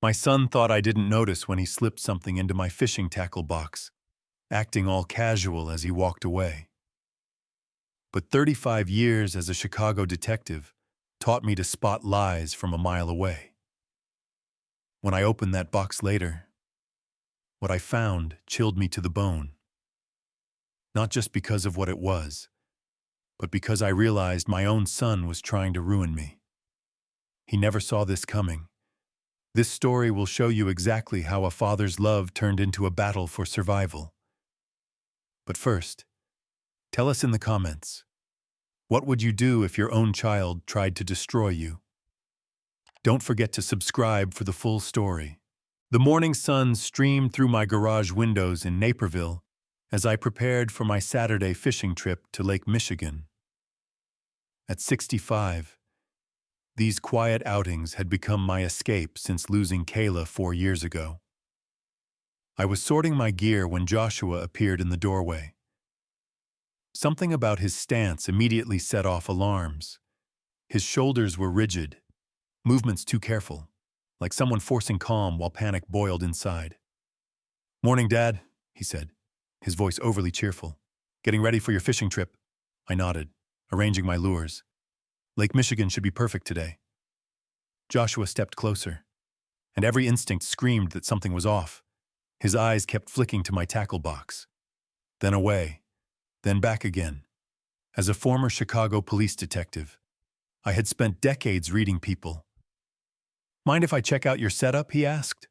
My son thought I didn't notice when he slipped something into my fishing tackle box, acting all casual as he walked away. But 35 years as a Chicago detective taught me to spot lies from a mile away. When I opened that box later, what I found chilled me to the bone. Not just because of what it was, but because I realized my own son was trying to ruin me. He never saw this coming. This story will show you exactly how a father's love turned into a battle for survival. But first, tell us in the comments, what would you do if your own child tried to destroy you? Don't forget to subscribe for the full story. The morning sun streamed through my garage windows in Naperville as I prepared for my Saturday fishing trip to Lake Michigan. At 65, these quiet outings had become my escape since losing Kayla 4 years ago. I was sorting my gear when Joshua appeared in the doorway. Something about his stance immediately set off alarms. His shoulders were rigid, movements too careful, like someone forcing calm while panic boiled inside. "Morning, Dad," he said, his voice overly cheerful. "Getting ready for your fishing trip?" I nodded, arranging my lures. "Lake Michigan should be perfect today." Joshua stepped closer, and every instinct screamed that something was off. His eyes kept flicking to my tackle box, then away, then back again. As a former Chicago police detective, I had spent decades reading people. "Mind if I check out your setup?" he asked,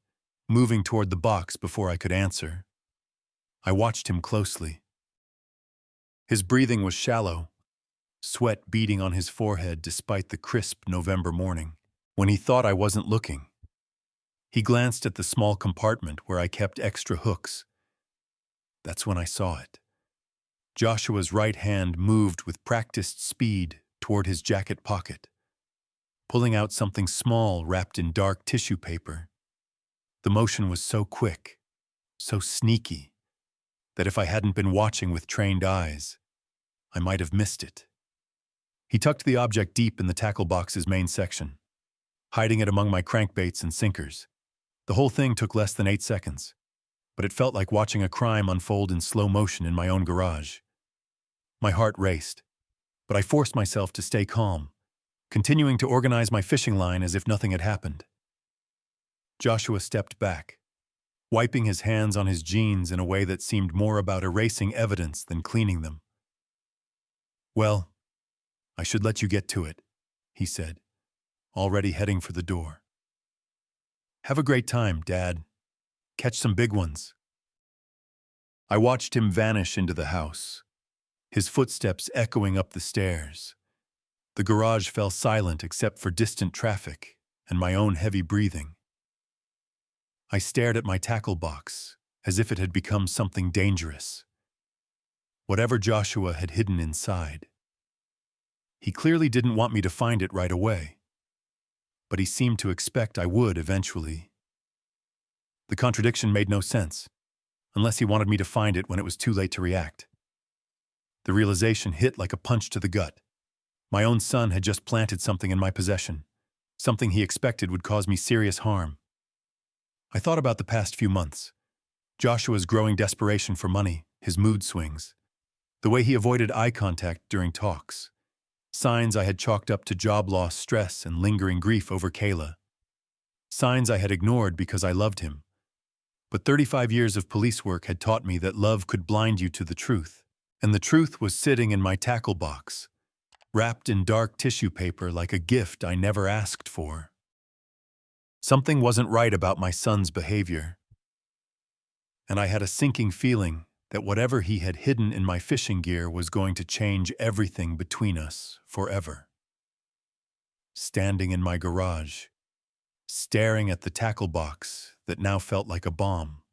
moving toward the box before I could answer. I watched him closely. His breathing was shallow, sweat beading on his forehead despite the crisp November morning. When he thought I wasn't looking, he glanced at the small compartment where I kept extra hooks. That's when I saw it. Joshua's right hand moved with practiced speed toward his jacket pocket, pulling out something small wrapped in dark tissue paper. The motion was so quick, so sneaky, that if I hadn't been watching with trained eyes, I might have missed it. He tucked the object deep in the tackle box's main section, hiding it among my crankbaits and sinkers. The whole thing took less than 8 seconds, but it felt like watching a crime unfold in slow motion in my own garage. My heart raced, but I forced myself to stay calm, continuing to organize my fishing line as if nothing had happened. Joshua stepped back, wiping his hands on his jeans in a way that seemed more about erasing evidence than cleaning them. "Well, I should let you get to it," he said, already heading for the door. "Have a great time, Dad. Catch some big ones." I watched him vanish into the house, his footsteps echoing up the stairs. The garage fell silent except for distant traffic and my own heavy breathing. I stared at my tackle box as if it had become something dangerous. Whatever Joshua had hidden inside. He clearly didn't want me to find it right away, but he seemed to expect I would eventually. The contradiction made no sense, unless he wanted me to find it when it was too late to react. The realization hit like a punch to the gut. My own son had just planted something in my possession, something he expected would cause me serious harm. I thought about the past few months. Joshua's growing desperation for money, his mood swings, the way he avoided eye contact during talks, signs I had chalked up to job loss, stress, and lingering grief over Kayla. Signs I had ignored because I loved him. But 35 years of police work had taught me that love could blind you to the truth. And the truth was sitting in my tackle box, wrapped in dark tissue paper like a gift I never asked for. Something wasn't right about my son's behavior. And I had a sinking feeling that whatever he had hidden in my fishing gear was going to change everything between us forever. Standing in my garage, staring at the tackle box that now felt like a bomb,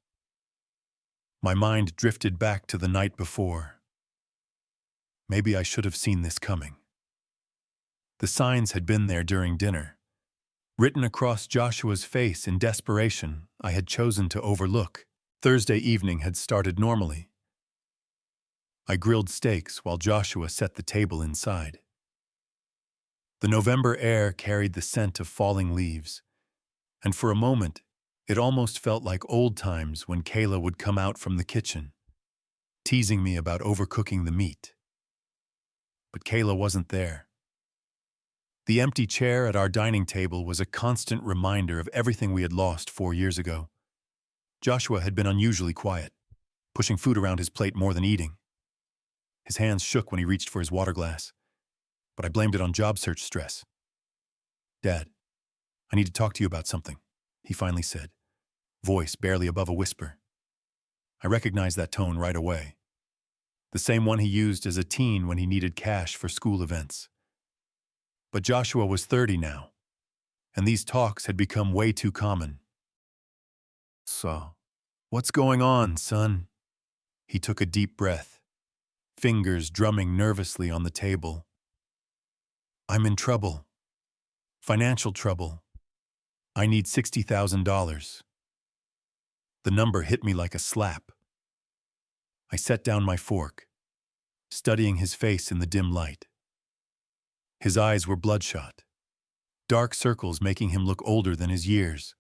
my mind drifted back to the night before. Maybe I should have seen this coming. The signs had been there during dinner, written across Joshua's face in desperation I had chosen to overlook. Thursday evening had started normally. I grilled steaks while Joshua set the table inside. The November air carried the scent of falling leaves, and for a moment It almost felt like old times when Kayla would come out from the kitchen, teasing me about overcooking the meat. But Kayla wasn't there. The empty chair at our dining table was a constant reminder of everything we had lost 4 years ago. Joshua had been unusually quiet, pushing food around his plate more than eating. His hands shook when he reached for his water glass, but I blamed it on job search stress. "Dad, I need to talk to you about something," he finally said, voice barely above a whisper. I recognized that tone right away. The same one he used as a teen when he needed cash for school events. But Joshua was 30 now, and these talks had become way too common. "So, what's going on, son?" He took a deep breath, fingers drumming nervously on the table. "I'm in trouble. Financial trouble. I need $60,000. The number hit me like a slap. I set down my fork, studying his face in the dim light. His eyes were bloodshot, dark circles making him look older than his years.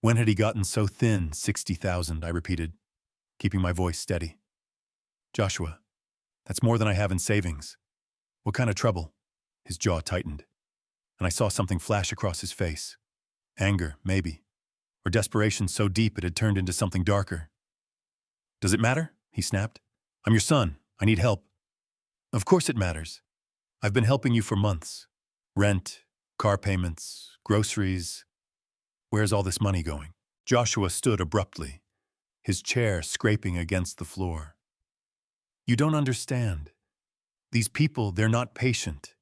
"When had he gotten so thin, 60,000, I repeated, keeping my voice steady. "Joshua, that's more than I have in savings. What kind of trouble?" His jaw tightened, and I saw something flash across his face. Anger, maybe, or desperation so deep it had turned into something darker. "Does it matter?" he snapped. "I'm your son. I need help." "Of course it matters. I've been helping you for months. Rent, car payments, groceries. Where's all this money going?" Joshua stood abruptly, his chair scraping against the floor. "You don't understand. These people, they're not patient.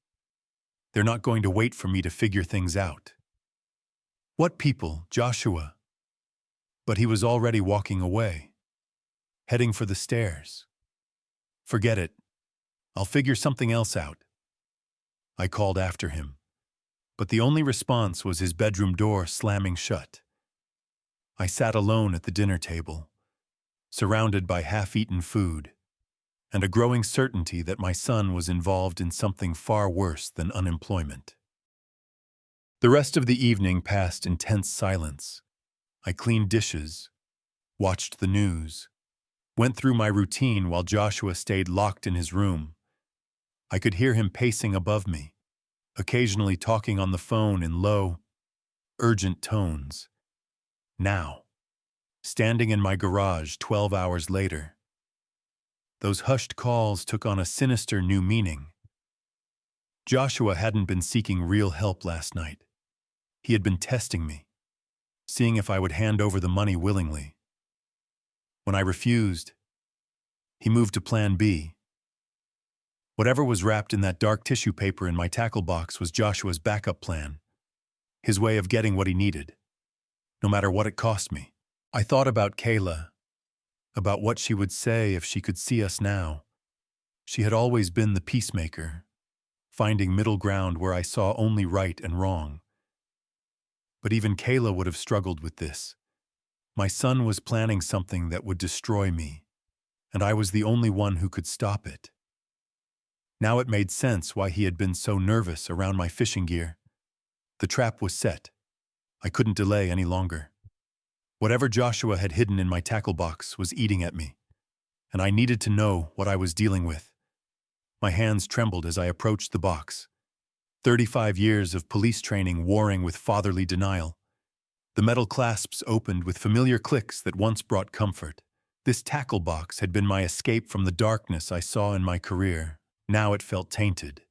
They're not going to wait for me to figure things out." "What people, Joshua?" But he was already walking away, heading for the stairs. "Forget it. I'll figure something else out." I called after him, but the only response was his bedroom door slamming shut. I sat alone at the dinner table, surrounded by half-eaten food, and a growing certainty that my son was involved in something far worse than unemployment. The rest of the evening passed in tense silence. I cleaned dishes, watched the news, went through my routine while Joshua stayed locked in his room. I could hear him pacing above me, occasionally talking on the phone in low, urgent tones. Now, standing in my garage 12 hours later, those hushed calls took on a sinister new meaning. Joshua hadn't been seeking real help last night. He had been testing me, seeing if I would hand over the money willingly. When I refused, he moved to Plan B. Whatever was wrapped in that dark tissue paper in my tackle box was Joshua's backup plan, his way of getting what he needed, no matter what it cost me. I thought about Kayla, about what she would say if she could see us now. She had always been the peacemaker, finding middle ground where I saw only right and wrong. But even Kayla would have struggled with this. My son was planning something that would destroy me, and I was the only one who could stop it. Now it made sense why he had been so nervous around my fishing gear. The trap was set. I couldn't delay any longer. Whatever Joshua had hidden in my tackle box was eating at me, and I needed to know what I was dealing with. My hands trembled as I approached the box. 35 years of police training warring with fatherly denial. The metal clasps opened with familiar clicks that once brought comfort. This tackle box had been my escape from the darkness I saw in my career. Now it felt tainted.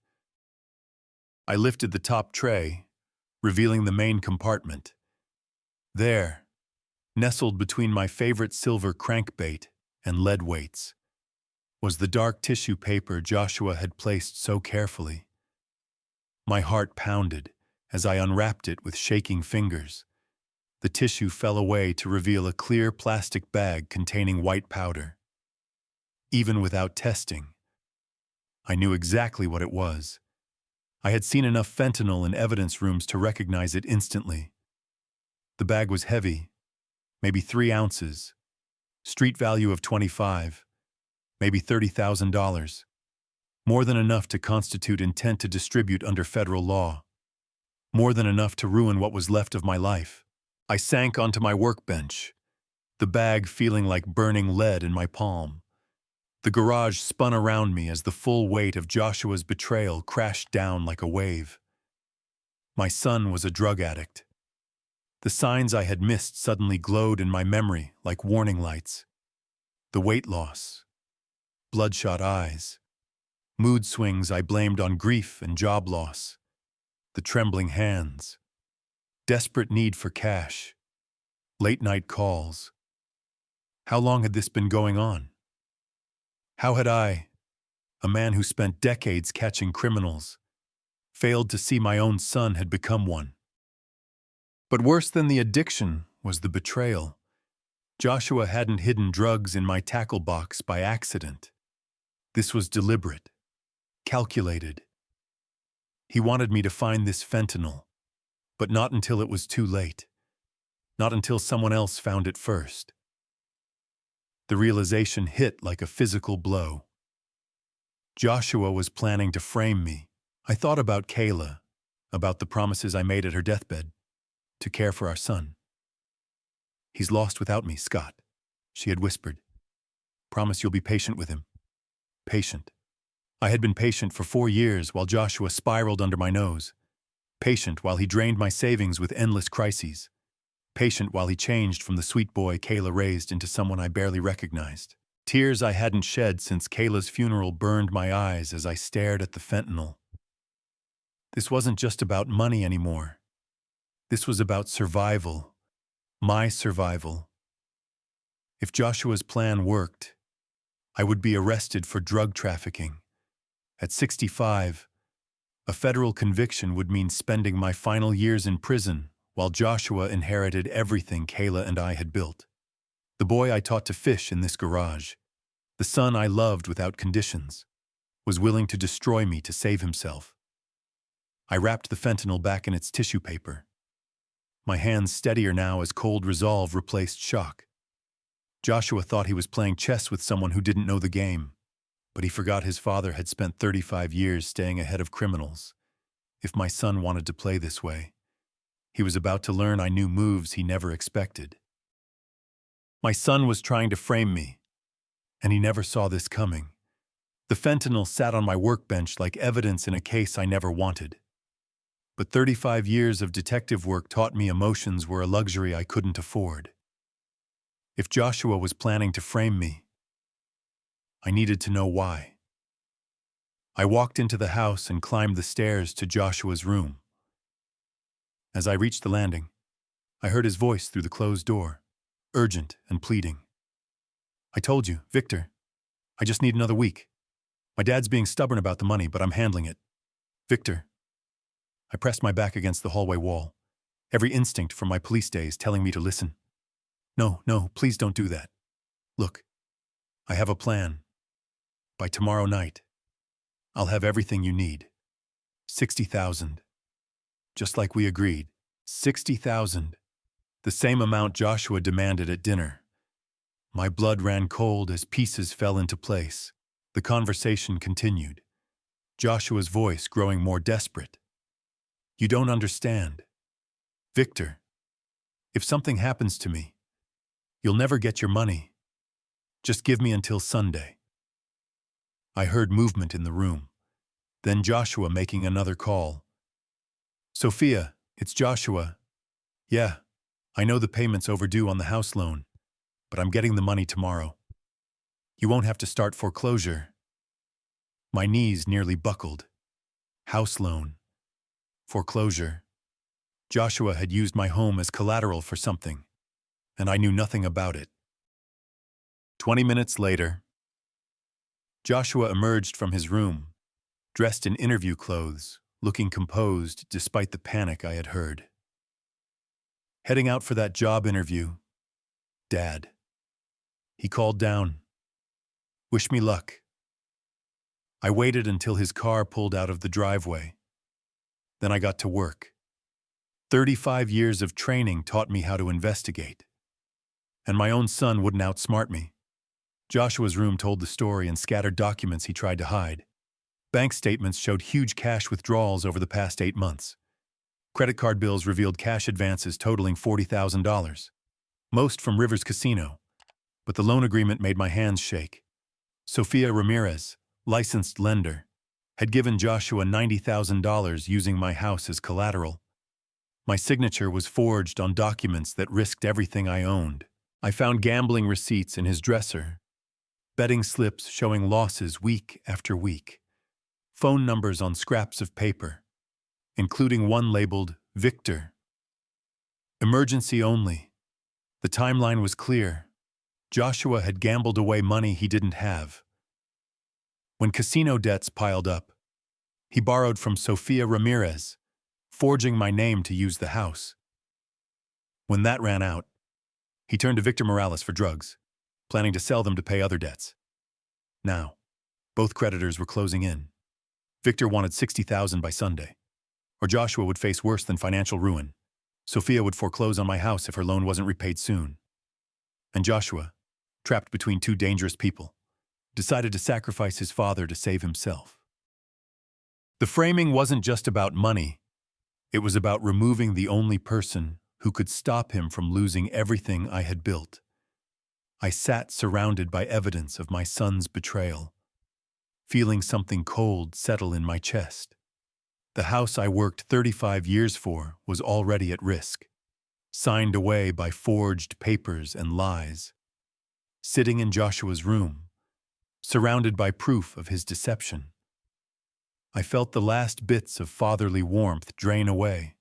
I lifted the top tray, revealing the main compartment. There, nestled between my favorite silver crankbait and lead weights, was the dark tissue paper Joshua had placed so carefully. My heart pounded as I unwrapped it with shaking fingers. The tissue fell away to reveal a clear plastic bag containing white powder. Even without testing, I knew exactly what it was. I had seen enough fentanyl in evidence rooms to recognize it instantly. The bag was heavy, maybe 3 ounces, street value of $25, maybe $30,000. More than enough to constitute intent to distribute under federal law. More than enough to ruin what was left of my life. I sank onto my workbench, the bag feeling like burning lead in my palm. The garage spun around me as the full weight of Joshua's betrayal crashed down like a wave. My son was a drug addict. The signs I had missed suddenly glowed in my memory like warning lights. The weight loss, bloodshot eyes, mood swings I blamed on grief and job loss, the trembling hands, desperate need for cash, late-night calls. How long had this been going on? How had I, a man who spent decades catching criminals, failed to see my own son had become one? But worse than the addiction was the betrayal. Joshua hadn't hidden drugs in my tackle box by accident. This was deliberate, calculated. He wanted me to find this fentanyl, but not until it was too late. Not until someone else found it first. The realization hit like a physical blow. Joshua was planning to frame me. I thought about Kayla, about the promises I made at her deathbed, to care for our son. "He's lost without me, Scott," she had whispered. "Promise you'll be patient with him." Patient. I had been patient for 4 years while Joshua spiraled under my nose. Patient while he drained my savings with endless crises. Patient while he changed from the sweet boy Kayla raised into someone I barely recognized. Tears I hadn't shed since Kayla's funeral burned my eyes as I stared at the fentanyl. This wasn't just about money anymore. This was about survival. My survival. If Joshua's plan worked, I would be arrested for drug trafficking. At 65, a federal conviction would mean spending my final years in prison while Joshua inherited everything Kayla and I had built. The boy I taught to fish in this garage, the son I loved without conditions, was willing to destroy me to save himself. I wrapped the fentanyl back in its tissue paper. My hands steadier now as cold resolve replaced shock. Joshua thought he was playing chess with someone who didn't know the game, but he forgot his father had spent 35 years staying ahead of criminals. If my son wanted to play this way, he was about to learn I knew moves he never expected. My son was trying to frame me, and he never saw this coming. The fentanyl sat on my workbench like evidence in a case I never wanted. But 35 years of detective work taught me emotions were a luxury I couldn't afford. If Joshua was planning to frame me, I needed to know why. I walked into the house and climbed the stairs to Joshua's room. As I reached the landing, I heard his voice through the closed door, urgent and pleading. "I told you, Victor, I just need another week. My dad's being stubborn about the money, but I'm handling it. Victor." I pressed my back against the hallway wall, every instinct from my police days telling me to listen. No, please don't do that. Look, I have a plan. By tomorrow night, I'll have everything you need. 60,000. Just like we agreed. 60,000. The same amount Joshua demanded at dinner. My blood ran cold as pieces fell into place. The conversation continued, Joshua's voice growing more desperate. "You don't understand. Victor, if something happens to me, you'll never get your money. Just give me until Sunday." I heard movement in the room, then Joshua making another call. "Sophia, it's Joshua. Yeah, I know the payment's overdue on the house loan, but I'm getting the money tomorrow. You won't have to start foreclosure." My knees nearly buckled. House loan. Foreclosure. Joshua had used my home as collateral for something, and I knew nothing about it. 20 minutes later, Joshua emerged from his room, dressed in interview clothes, looking composed despite the panic I had heard. "Heading out for that job interview, Dad." He called down. "Wish me luck." I waited until his car pulled out of the driveway. Then I got to work. 35 years of training taught me how to investigate. And my own son wouldn't outsmart me. Joshua's room told the story in scattered documents he tried to hide. Bank statements showed huge cash withdrawals over the past 8 months. Credit card bills revealed cash advances totaling $40,000, most from Rivers Casino, but the loan agreement made my hands shake. Sofia Ramirez, licensed lender, had given Joshua $90,000 using my house as collateral. My signature was forged on documents that risked everything I owned. I found gambling receipts in his dresser, betting slips showing losses week after week, phone numbers on scraps of paper, including one labeled Victor. Emergency only. The timeline was clear. Joshua had gambled away money he didn't have. When casino debts piled up, he borrowed from Sofia Ramirez, forging my name to use the house. When that ran out, he turned to Victor Morales for drugs, planning to sell them to pay other debts. Now, both creditors were closing in. Victor wanted $60,000 by Sunday, or Joshua would face worse than financial ruin. Sofia would foreclose on my house if her loan wasn't repaid soon. And Joshua, trapped between two dangerous people, decided to sacrifice his father to save himself. The framing wasn't just about money. It was about removing the only person who could stop him from losing everything I had built. I sat surrounded by evidence of my son's betrayal, feeling something cold settle in my chest. The house I worked 35 years for was already at risk, signed away by forged papers and lies. Sitting in Joshua's room, surrounded by proof of his deception, I felt the last bits of fatherly warmth drain away.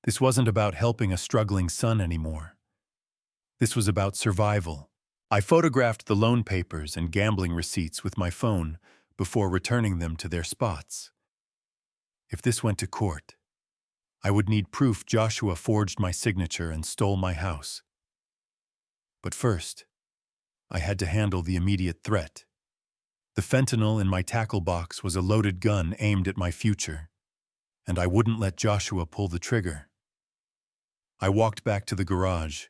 This wasn't about helping a struggling son anymore. This was about survival. I photographed the loan papers and gambling receipts with my phone before returning them to their spots. If this went to court, I would need proof Joshua forged my signature and stole my house. But first, I had to handle the immediate threat. The fentanyl in my tackle box was a loaded gun aimed at my future, and I wouldn't let Joshua pull the trigger. I walked back to the garage,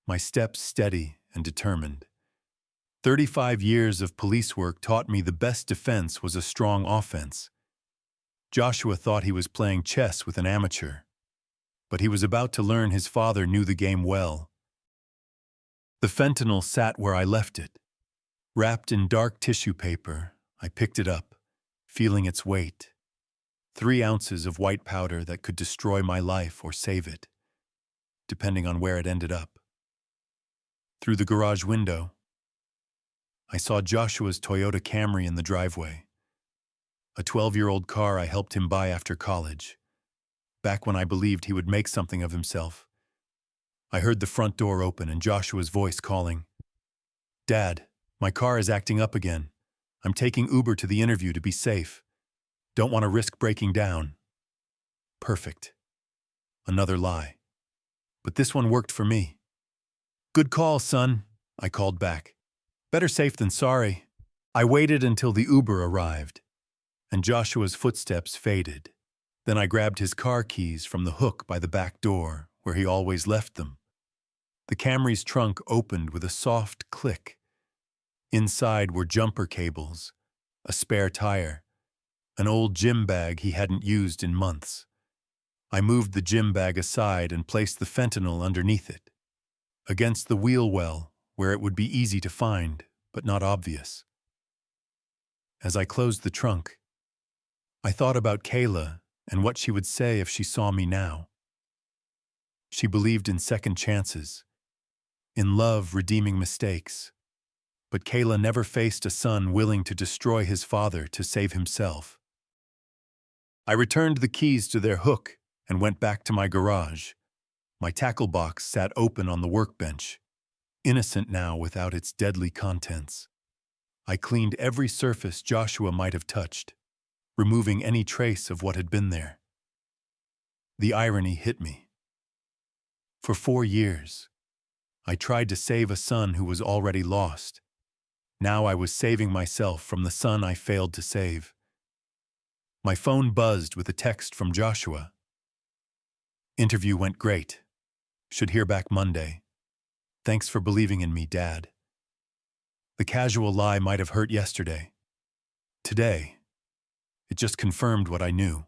my steps steady and determined. 35 years of police work taught me the best defense was a strong offense. Joshua thought he was playing chess with an amateur, but he was about to learn his father knew the game well. The fentanyl sat where I left it. Wrapped in dark tissue paper, I picked it up, feeling its weight. 3 ounces of white powder that could destroy my life or save it, depending on where it ended up. Through the garage window, I saw Joshua's Toyota Camry in the driveway, a 12-year-old car I helped him buy after college, back when I believed he would make something of himself. I heard the front door open and Joshua's voice calling, "Dad, my car is acting up again. I'm taking Uber to the interview to be safe. Don't want to risk breaking down." Perfect. Another lie. But this one worked for me. "Good call, son," I called back. "Better safe than sorry." I waited until the Uber arrived, and Joshua's footsteps faded. Then I grabbed his car keys from the hook by the back door, where he always left them. The Camry's trunk opened with a soft click. Inside were jumper cables, a spare tire, an old gym bag he hadn't used in months. I moved the gym bag aside and placed the fentanyl underneath it, against the wheel well where it would be easy to find, but not obvious. As I closed the trunk, I thought about Kayla and what she would say if she saw me now. She believed in second chances, in love redeeming mistakes. But Kayla never faced a son willing to destroy his father to save himself. I returned the keys to their hook and went back to my garage. My tackle box sat open on the workbench, innocent now without its deadly contents. I cleaned every surface Joshua might have touched, removing any trace of what had been there. The irony hit me. For 4 years, I tried to save a son who was already lost. Now I was saving myself from the son I failed to save. My phone buzzed with a text from Joshua. "Interview went great. Should hear back Monday. Thanks for believing in me, Dad." The casual lie might have hurt yesterday. Today, it just confirmed what I knew.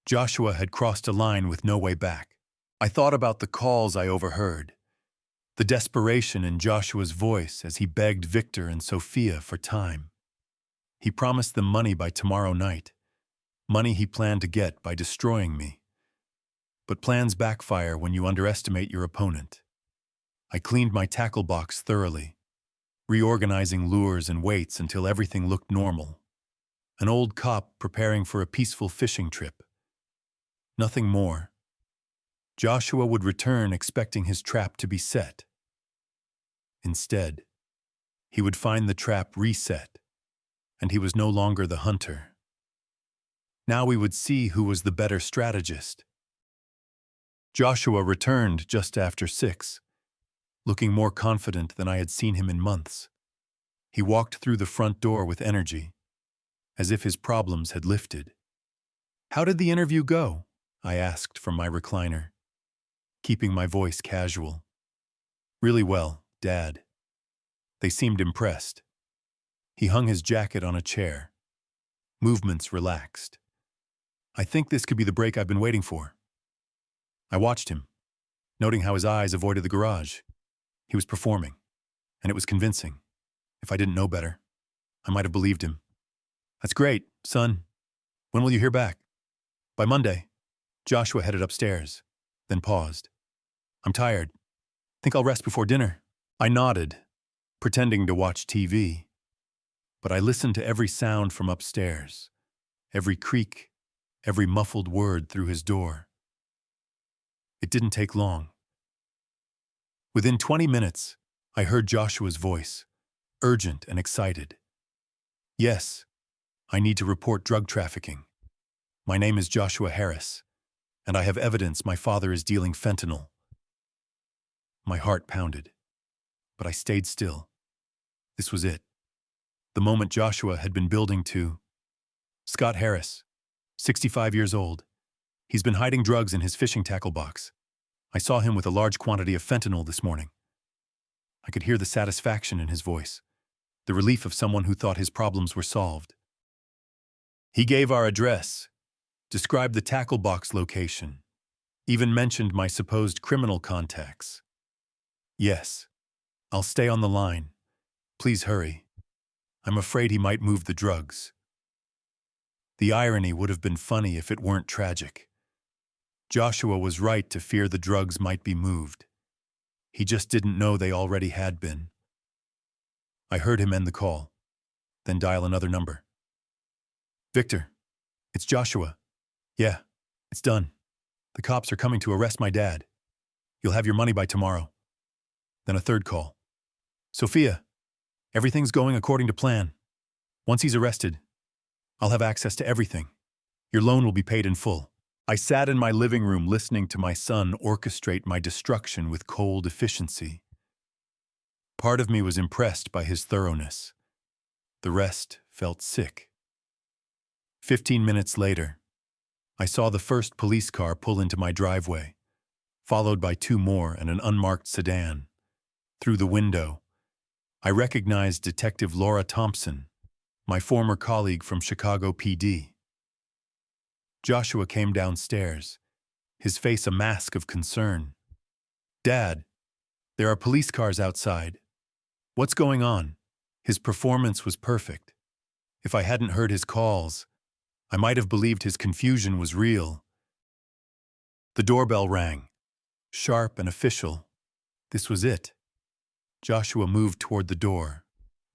Joshua had crossed a line with no way back. I thought about the calls I overheard, the desperation in Joshua's voice as he begged Victor and Sophia for time. He promised them money by tomorrow night, money he planned to get by destroying me. But plans backfire when you underestimate your opponent. I cleaned my tackle box thoroughly, reorganizing lures and weights until everything looked normal. An old cop preparing for a peaceful fishing trip. Nothing more. Joshua would return expecting his trap to be set. Instead, he would find the trap reset, and he was no longer the hunter. Now we would see who was the better strategist. Joshua returned just after 6, looking more confident than I had seen him in months. He walked through the front door with energy, as if his problems had lifted. "How did the interview go?" I asked from my recliner, keeping my voice casual. "Really well, Dad." They seemed impressed. He hung his jacket on a chair. Movements relaxed. "I think this could be the break I've been waiting for." I watched him, noting how his eyes avoided the garage. He was performing, and it was convincing. If I didn't know better, I might have believed him. "That's great, son. When will you hear back?" "By Monday." Joshua headed upstairs, then paused. "I'm tired. Think I'll rest before dinner." I nodded, pretending to watch TV. But I listened to every sound from upstairs, every creak, every muffled word through his door. It didn't take long. Within 20 minutes, I heard Joshua's voice, urgent and excited. "Yes, I need to report drug trafficking. My name is Joshua Harris, and I have evidence my father is dealing fentanyl." My heart pounded, but I stayed still. This was it. The moment Joshua had been building to. "Scott Harris, 65 years old. He's been hiding drugs in his fishing tackle box. I saw him with a large quantity of fentanyl this morning." I could hear the satisfaction in his voice, the relief of someone who thought his problems were solved. "He gave our address, described the tackle box location, even mentioned my supposed criminal contacts." "Yes, I'll stay on the line. Please hurry. I'm afraid he might move the drugs." The irony would have been funny if it weren't tragic. Joshua was right to fear the drugs might be moved. He just didn't know they already had been. I heard him end the call, then dial another number. "Victor, it's Joshua. Yeah, it's done. The cops are coming to arrest my dad. You'll have your money by tomorrow." Then a third call. "Sophia, everything's going according to plan. Once he's arrested, I'll have access to everything. Your loan will be paid in full." I sat in my living room listening to my son orchestrate my destruction with cold efficiency. Part of me was impressed by his thoroughness. The rest felt sick. 15 minutes later, I saw the first police car pull into my driveway, followed by 2 more and an unmarked sedan. Through the window, I recognized Detective Laura Thompson, my former colleague from Chicago PD. Joshua came downstairs, his face a mask of concern. "Dad, there are police cars outside. What's going on?" His performance was perfect. If I hadn't heard his calls, I might have believed his confusion was real. The doorbell rang, sharp and official. This was it. Joshua moved toward the door,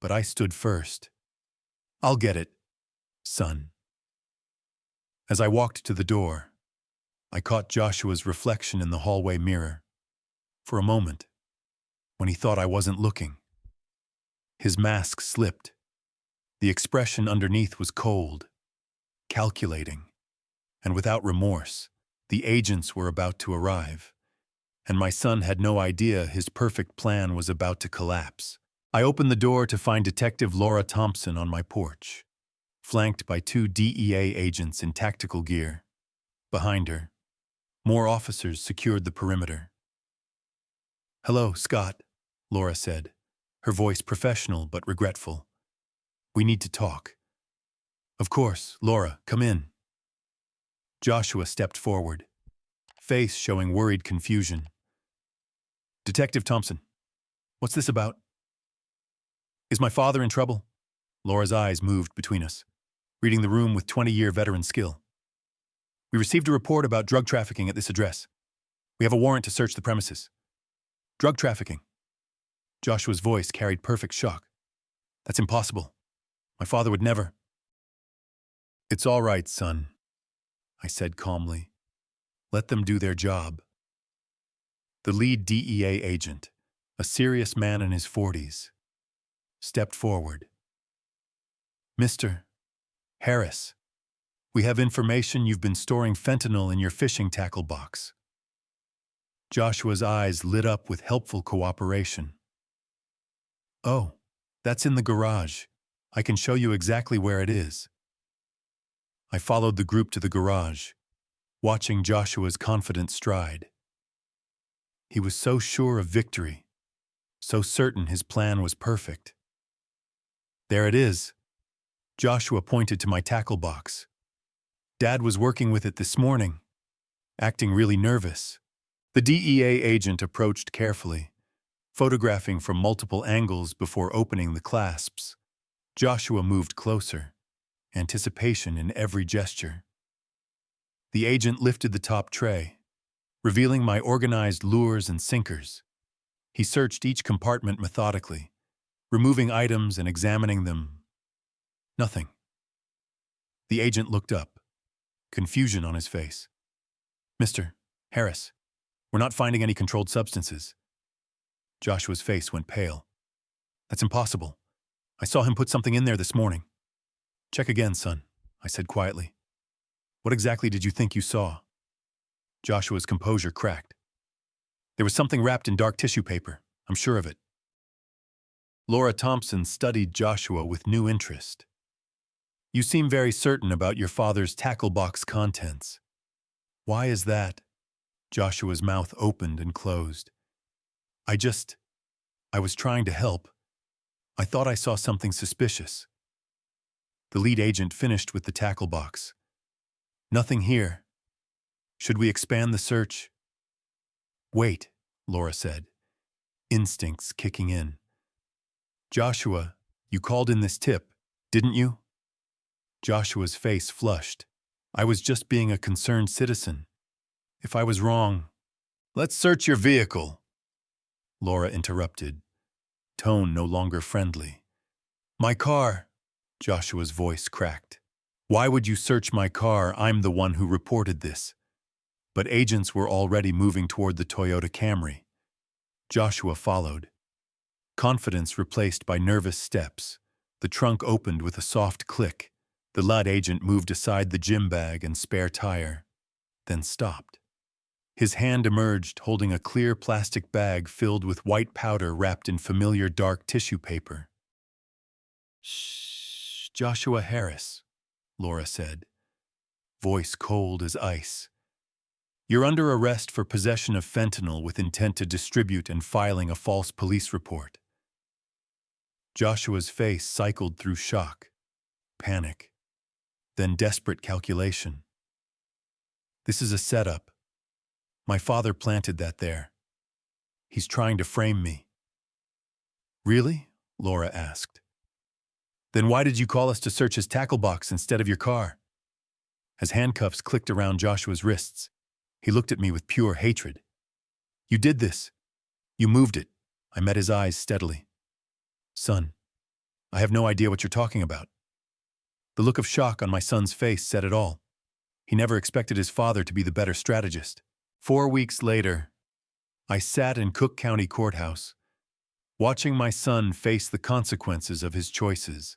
but I stood first. "I'll get it, son." As I walked to the door, I caught Joshua's reflection in the hallway mirror. For a moment, when he thought I wasn't looking, his mask slipped. The expression underneath was cold, calculating, and without remorse. The agents were about to arrive, and my son had no idea his perfect plan was about to collapse. I opened the door to find Detective Laura Thompson on my porch, flanked by 2 DEA agents in tactical gear. Behind her, more officers secured the perimeter. "Hello, Scott," Laura said, her voice professional but regretful. "We need to talk." "Of course, Laura, come in." Joshua stepped forward, face showing worried confusion. Detective Thompson, what's this about? Is my father in trouble? Laura's eyes moved between us, reading the room with 20-year veteran skill. We received a report about drug trafficking at this address. We have a warrant to search the premises. Drug trafficking. Joshua's voice carried perfect shock. That's impossible. My father would never. It's all right, son, I said calmly. Let them do their job. The lead DEA agent, a serious man in his 40s, stepped forward. Mr. Harris, we have information you've been storing fentanyl in your fishing tackle box. Joshua's eyes lit up with helpful cooperation. Oh, that's in the garage. I can show you exactly where it is. I followed the group to the garage, watching Joshua's confident stride. He was so sure of victory, so certain his plan was perfect. There it is. Joshua pointed to my tackle box. Dad was working with it this morning, acting really nervous. The DEA agent approached carefully, photographing from multiple angles before opening the clasps. Joshua moved closer, anticipation in every gesture. The agent lifted the top tray, revealing my organized lures and sinkers. He searched each compartment methodically, removing items and examining them. Nothing. The agent looked up, confusion on his face. Mr. Harris, we're not finding any controlled substances. Joshua's face went pale. That's impossible. I saw him put something in there this morning. Check again, son, I said quietly. What exactly did you think you saw? Joshua's composure cracked. There was something wrapped in dark tissue paper. I'm sure of it. Laura Thompson studied Joshua with new interest. You seem very certain about your father's tackle box contents. Why is that? Joshua's mouth opened and closed. I was trying to help. I thought I saw something suspicious. The lead agent finished with the tackle box. Nothing here. Should we expand the search? Wait, Laura said, instincts kicking in. Joshua, you called in this tip, didn't you? Joshua's face flushed. I was just being a concerned citizen. If I was wrong, let's search your vehicle, Laura interrupted, tone no longer friendly. My car, Joshua's voice cracked. Why would you search my car? I'm the one who reported this. But agents were already moving toward the Toyota Camry. Joshua followed. Confidence replaced by nervous steps. The trunk opened with a soft click. The lead agent moved aside the gym bag and spare tire, then stopped. His hand emerged holding a clear plastic bag filled with white powder wrapped in familiar dark tissue paper. Shh, Joshua Harris, Laura said, voice cold as ice. You're under arrest for possession of fentanyl with intent to distribute and filing a false police report. Joshua's face cycled through shock, panic, then desperate calculation. This is a setup. My father planted that there. He's trying to frame me. Really? Laura asked. Then why did you call us to search his tackle box instead of your car? As handcuffs clicked around Joshua's wrists, he looked at me with pure hatred. You did this. You moved it. I met his eyes steadily. Son, I have no idea what you're talking about. The look of shock on my son's face said it all. He never expected his father to be the better strategist. 4 weeks later, I sat in Cook County Courthouse, watching my son face the consequences of his choices.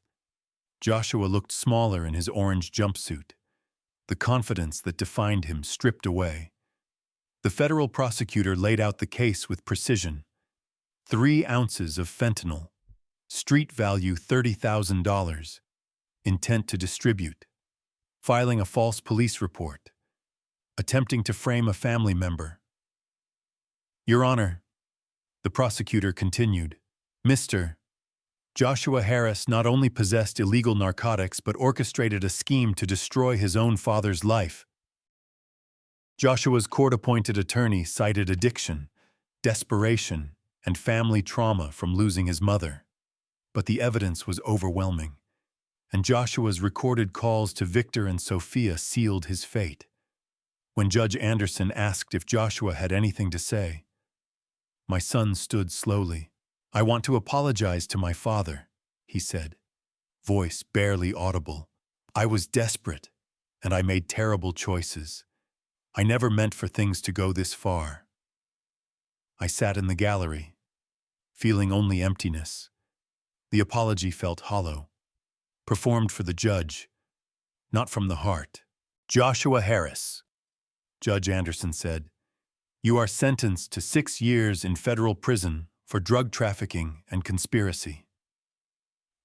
Joshua looked smaller in his orange jumpsuit, the confidence that defined him stripped away. The federal prosecutor laid out the case with precision. 3 ounces of fentanyl, street value $30,000, intent to distribute, filing a false police report, attempting to frame a family member. Your Honor, the prosecutor continued, Mr. Joshua Harris not only possessed illegal narcotics but orchestrated a scheme to destroy his own father's life. Joshua's court-appointed attorney cited addiction, desperation, and family trauma from losing his mother. But the evidence was overwhelming, and Joshua's recorded calls to Victor and Sophia sealed his fate. When Judge Anderson asked if Joshua had anything to say, my son stood slowly. "I want to apologize to my father," he said, voice barely audible. "I was desperate, and I made terrible choices. I never meant for things to go this far." I sat in the gallery, feeling only emptiness. The apology felt hollow, performed for the judge, not from the heart. "Joshua Harris," Judge Anderson said, "you are sentenced to 6 years in federal prison for drug trafficking and conspiracy."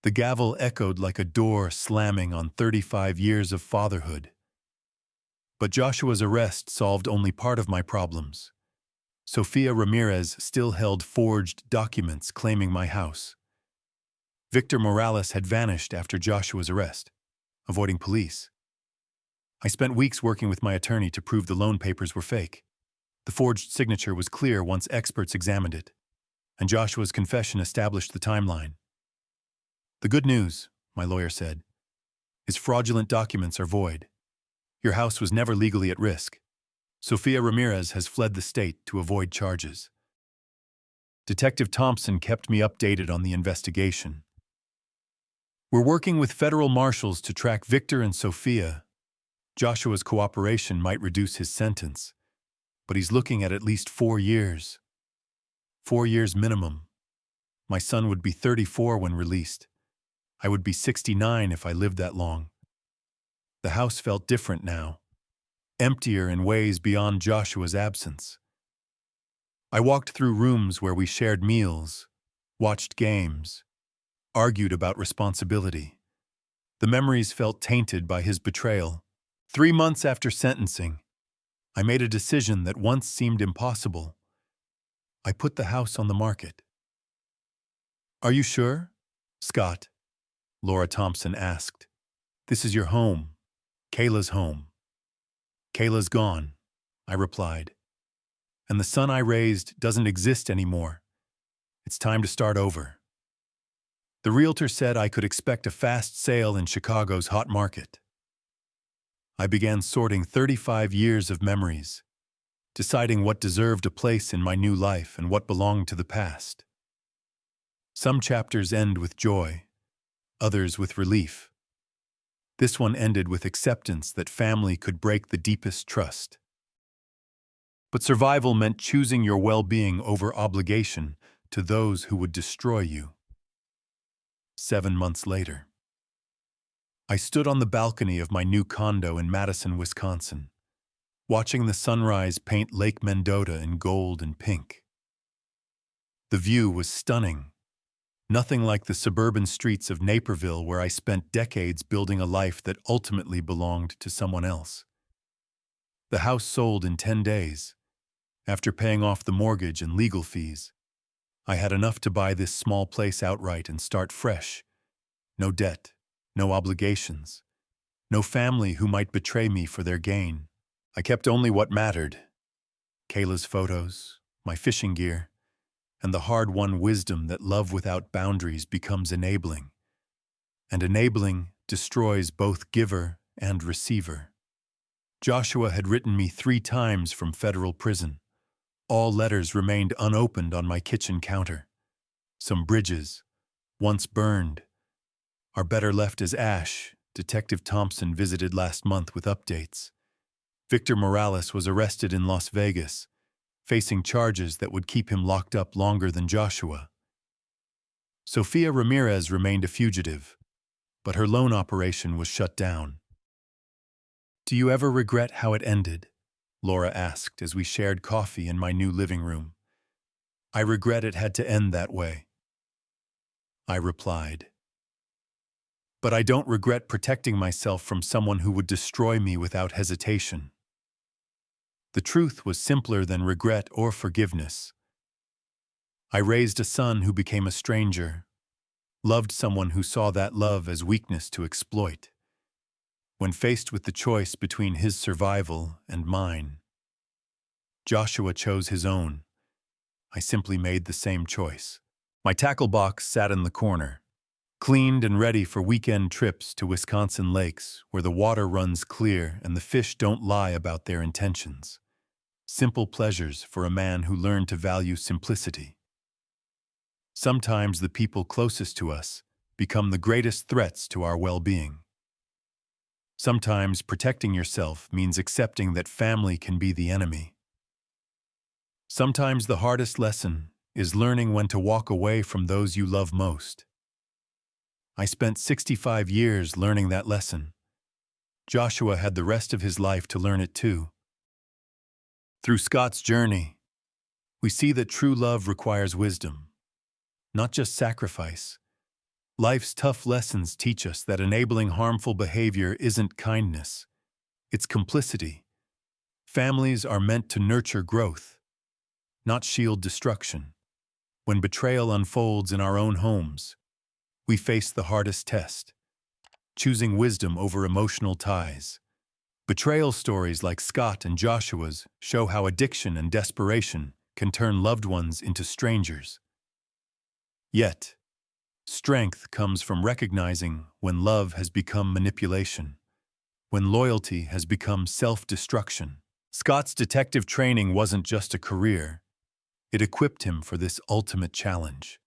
The gavel echoed like a door slamming on 35 years of fatherhood. But Joshua's arrest solved only part of my problems. Sofia Ramirez still held forged documents claiming my house. Victor Morales had vanished after Joshua's arrest, avoiding police. I spent weeks working with my attorney to prove the loan papers were fake. The forged signature was clear once experts examined it, and Joshua's confession established the timeline. "The good news," my lawyer said, "is fraudulent documents are void. Your house was never legally at risk. Sofia Ramirez has fled the state to avoid charges." Detective Thompson kept me updated on the investigation. "We're working with federal marshals to track Victor and Sofia. Joshua's cooperation might reduce his sentence, but he's looking at least 4 years. 4 years minimum. My son would be 34 when released. I would be 69 if I lived that long." The house felt different now, emptier in ways beyond Joshua's absence. I walked through rooms where we shared meals, watched games, argued about responsibility. The memories felt tainted by his betrayal. 3 months after sentencing, I made a decision that once seemed impossible. I put the house on the market. "Are you sure, Scott?" Laura Thompson asked. "This is your home, Kayla's home." "Kayla's gone," I replied. "And the son I raised doesn't exist anymore. It's time to start over." The realtor said I could expect a fast sale in Chicago's hot market. I began sorting 35 years of memories, deciding what deserved a place in my new life and what belonged to the past. Some chapters end with joy, others with relief. This one ended with acceptance that family could break the deepest trust. But survival meant choosing your well-being over obligation to those who would destroy you. 7 months later, I stood on the balcony of my new condo in Madison, Wisconsin, watching the sunrise paint Lake Mendota in gold and pink. The view was stunning, nothing like the suburban streets of Naperville where I spent decades building a life that ultimately belonged to someone else. The house sold in 10 days. After paying off the mortgage and legal fees, I had enough to buy this small place outright and start fresh. No debt, no obligations, no family who might betray me for their gain. I kept only what mattered: Kayla's photos, my fishing gear, and the hard-won wisdom that love without boundaries becomes enabling, and enabling destroys both giver and receiver. Joshua had written me 3 times from federal prison. All letters remained unopened on my kitchen counter. Some bridges, once burned, are better left as ash. Detective Thompson visited last month with updates. Victor Morales was arrested in Las Vegas, facing charges that would keep him locked up longer than Joshua. Sofia Ramirez remained a fugitive, but her loan operation was shut down. "Do you ever regret how it ended?" Laura asked as we shared coffee in my new living room. "I regret it had to end that way," I replied. "But I don't regret protecting myself from someone who would destroy me without hesitation." The truth was simpler than regret or forgiveness. I raised a son who became a stranger, loved someone who saw that love as weakness to exploit. When faced with the choice between his survival and mine, Joshua chose his own. I simply made the same choice. My tackle box sat in the corner, cleaned and ready for weekend trips to Wisconsin lakes where the water runs clear and the fish don't lie about their intentions. Simple pleasures for a man who learned to value simplicity. Sometimes the people closest to us become the greatest threats to our well-being. Sometimes protecting yourself means accepting that family can be the enemy. Sometimes the hardest lesson is learning when to walk away from those you love most. I spent 65 years learning that lesson. Joshua had the rest of his life to learn it too. Through Scott's journey, we see that true love requires wisdom, not just sacrifice. Life's tough lessons teach us that enabling harmful behavior isn't kindness, it's complicity. Families are meant to nurture growth, not shield destruction. When betrayal unfolds in our own homes, we face the hardest test, choosing wisdom over emotional ties. Betrayal stories like Scott and Joshua's show how addiction and desperation can turn loved ones into strangers. Yet, strength comes from recognizing when love has become manipulation, when loyalty has become self-destruction. Scott's detective training wasn't just a career, it equipped him for this ultimate challenge.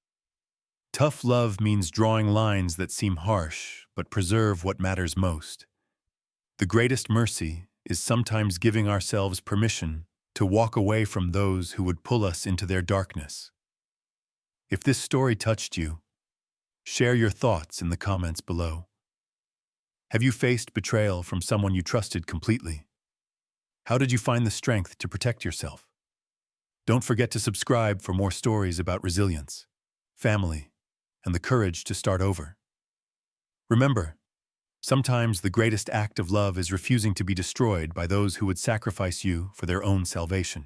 Tough love means drawing lines that seem harsh but preserve what matters most. The greatest mercy is sometimes giving ourselves permission to walk away from those who would pull us into their darkness. If this story touched you, share your thoughts in the comments below. Have you faced betrayal from someone you trusted completely? How did you find the strength to protect yourself? Don't forget to subscribe for more stories about resilience, family, and the courage to start over. Remember, sometimes the greatest act of love is refusing to be destroyed by those who would sacrifice you for their own salvation.